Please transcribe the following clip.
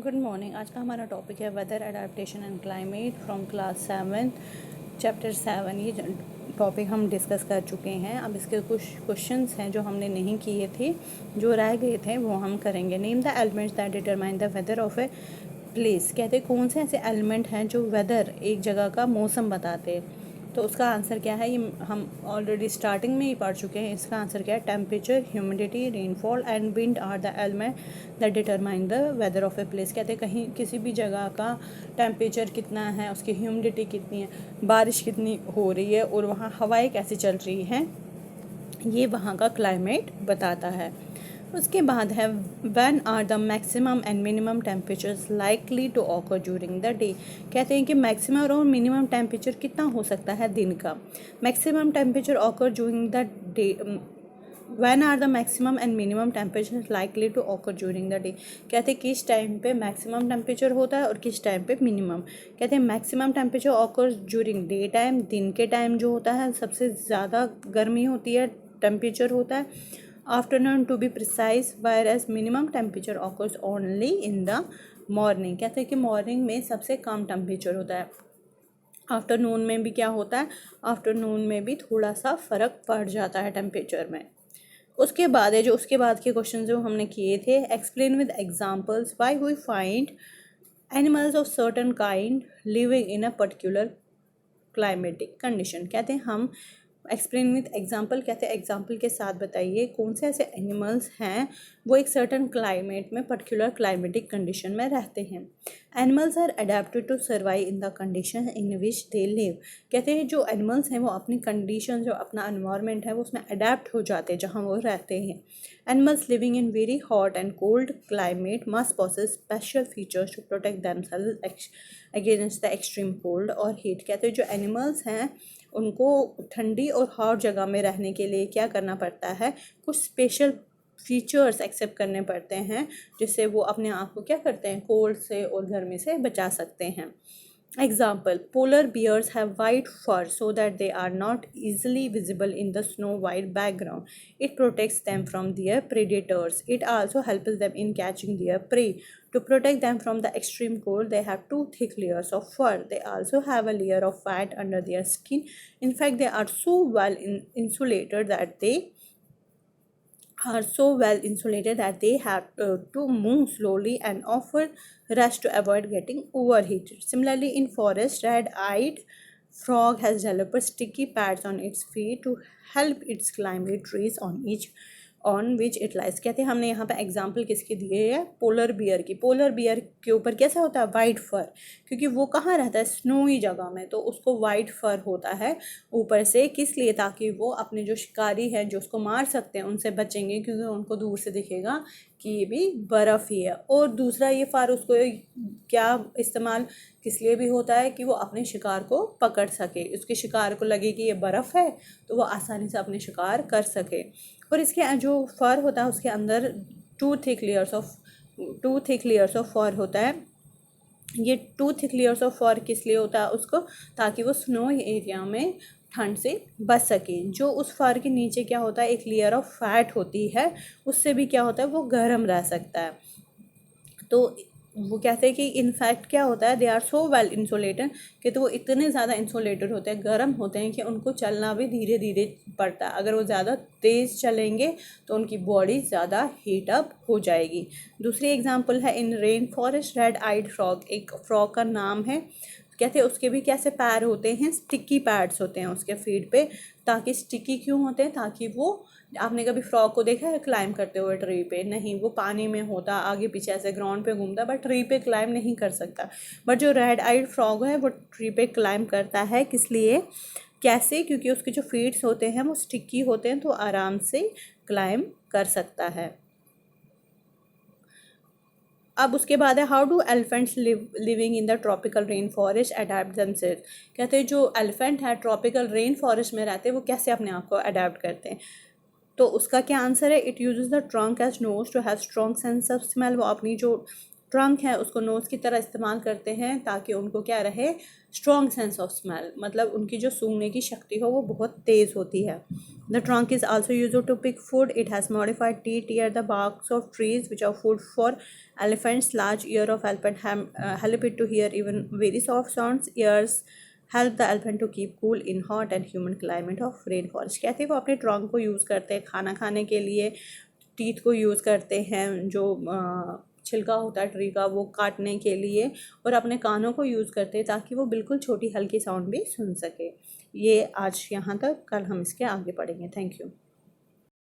Good morning. आज का हमारा टॉपिक है weather adaptation and climate from class 7 chapter 7। ये टॉपिक हम डिस्कस कर चुके हैं। अब इसके कुछ क्वेश्चंस हैं जो हमने नहीं किए थे, जो रह गए थे वो हम करेंगे। Name the elements that determine the weather of a place. कहते हैं कौन से ऐसे एलिमेंट हैं जो वेदर, एक जगह का मौसम बताते हैं। तो उसका आंसर क्या है, ये हम ऑलरेडी स्टार्टिंग में ही पढ़ चुके हैं। इसका आंसर क्या है, temperature, humidity, rainfall and wind are the element that determine the weather of a place. कहते हैं कहीं किसी भी जगह का टेम्परेचर कितना है, उसकी ह्यूमिडिटी कितनी है, बारिश कितनी हो रही है और वहाँ हवाएं कैसी चल रही हैं, ये वहाँ का क्लाइमेट बताता है। उसके बाद है when are the maximum and minimum temperatures likely to occur during the day. कहते हैं कि मैक्सिमम और मिनिमम टेम्परेचर कितना हो सकता है दिन का। Maximum temperature occur during the day, when are the maximum and minimum temperature likely to occur during the day. कहते हैं किस टाइम पे मैक्सिमम टेम्परेचर होता है और किस टाइम पे मिनिमम। कहते हैं maximum temperature occur during day time, दिन के टाइम जो होता है सबसे ज़्यादा गर्मी होती है, टेम्परेचर होता है। Afternoon to be precise, whereas minimum temperature occurs only in the morning. कहते हैं कि मॉर्निंग में सबसे कम टेम्परेचर होता है। आफ्टरनून में भी क्या होता है, आफ्टरनून में भी थोड़ा सा फ़र्क पड़ जाता है टेम्परेचर में। उसके बाद है जो उसके बाद के क्वेश्चन जो हमने किए थे, explain with examples why we find animals of certain kind living in a particular climatic condition. कहते हैं हम एक्सप्लेन विथ एग्जाम्पल, कहते हैं एग्जाम्पल के साथ बताइए कौन से ऐसे एनिमल्स हैं वो एक सर्टन क्लाइमेट में, पर्टिकुलर क्लाइमेटिक कंडीशन में रहते हैं। Animals are adapted to survive in the condition in which they live. कहते हैं जो एनिमल्स हैं वो अपनी कंडीशन, जो अपना एनवायरनमेंट है वो उसमें अडेप्ट हो जाते हैं जहाँ वो रहते हैं। Animals living in very hot and cold climate must possess special features to protect themselves against the extreme cold और हीट। कहते हैं जो एनिमल्स हैं उनको ठंडी और हॉट जगह में रहने के लिए क्या करना पड़ता है, कुछ स्पेशल फीचर्स एक्सेप्ट करने पड़ते हैं जिससे वो अपने आप को क्या करते हैं, कोल्ड से और गर्मी से बचा सकते हैं। Example, polar bears have white fur so that they are not easily visible in the snow white background. It protects them from their predators. It also helps them in catching their prey. To protect them from the extreme cold, they have two thick layers of fur. They also have a layer of fat under their skin. In fact, they are so well insulated that they have to move slowly and often rest to avoid getting overheated. Similarly, in forest, red-eyed frog has developed sticky pads on its feet to help it climb the trees on which it lies। कहते हैं हमने यहाँ पे example किसकी दिए है, polar bear की। Polar bear के ऊपर कैसा होता है, वाइट फर, क्योंकि वो कहाँ रहता है, स्नोई जगह में, तो उसको वाइट फर होता है ऊपर से। किस लिए, ताकि वो अपने जो शिकारी हैं जो उसको मार सकते हैं उनसे बचेंगे, क्योंकि उनको दूर से दिखेगा कि ये भी बर्फ़ ही है। और दूसरा ये फर उसको क्या इस्तेमाल किस लिए भी होता है कि वो अपने शिकार को पकड़ सके, उसके शिकार को लगे कि ये बर्फ़ है तो वो आसानी से अपने शिकार कर सके। और इसके जो फर होता है उसके अंदर टू थिक लेयर्स ऑफ फर होता है। ये टू थिक लेयर्स ऑफ फर किस लिए होता है उसको, ताकि वो स्नो एरिया में ठंड से बच सके। जो उस फर के नीचे क्या होता है, एक लेयर ऑफ फैट होती है, उससे भी क्या होता है, वो गर्म रह सकता है। तो वो कहते हैं कि इनफैक्ट क्या होता है, they are so well insulated, कि तो वो इतने ज़्यादा इंसुलेटेड होते हैं, गर्म होते हैं कि उनको चलना भी धीरे धीरे पड़ता है। अगर वो ज़्यादा तेज़ चलेंगे तो उनकी बॉडी ज़्यादा हीट अप हो जाएगी। दूसरी एग्जांपल है in rain forest, red eyed frog, एक फ्रॉग का नाम है। कहते हैं उसके भी कैसे पैर होते हैं, स्टिकी पैड्स होते हैं उसके फीट पे। ताकि स्टिकी क्यों होते हैं, ताकि वो, आपने कभी फ्रॉग को देखा है क्लाइंब करते हुए ट्री पे, नहीं, वो पानी में होता, आगे पीछे ऐसे ग्राउंड पे घूमता, बट ट्री पे क्लाइंब नहीं कर सकता। बट जो रेड आइड फ्रॉग है वो ट्री पे क्लाइंब करता है। किस लिए, कैसे, क्योंकि उसके जो फीट्स होते हैं वो स्टिकी होते हैं, तो आराम से क्लाइंब कर सकता है। अब उसके बाद है how do elephants living in the tropical rain forest adapt themselves. कहते हैं जो एलिफेंट है ट्रॉपिकल रेन फॉरेस्ट में रहते हैं वो कैसे अपने आप को अडेप्ट करते हैं। तो उसका क्या आंसर है, it uses the trunk as nose to have strong sense of smell. वो अपनी जो ट्रंक है उसको नोज़ की तरह इस्तेमाल करते हैं ताकि उनको क्या रहे, स्ट्रॉन्ग सेंस ऑफ स्मेल, मतलब उनकी जो सूंघने की शक्ति हो वो बहुत तेज़ होती है। The trunk is also use to pick food, it has modified teeth ear the barks of trees which are food for elephants. Large ear of elephant help it to hear even very soft sounds. Ears help the elephant to keep cool in hot and humid climate of rainforest. कहते हैं वो अपने trunk को use करते हैं खाना खाने के लिए, टीथ को यूज़ करते हैं, जो छिलका होता है ट्री का वो काटने के लिए, और अपने कानों को यूज़ करते हैं ताकि वो बिल्कुल छोटी हल्की साउंड भी सुन सके। ये आज यहाँ तक, कल हम इसके आगे पढ़ेंगे। Thank you.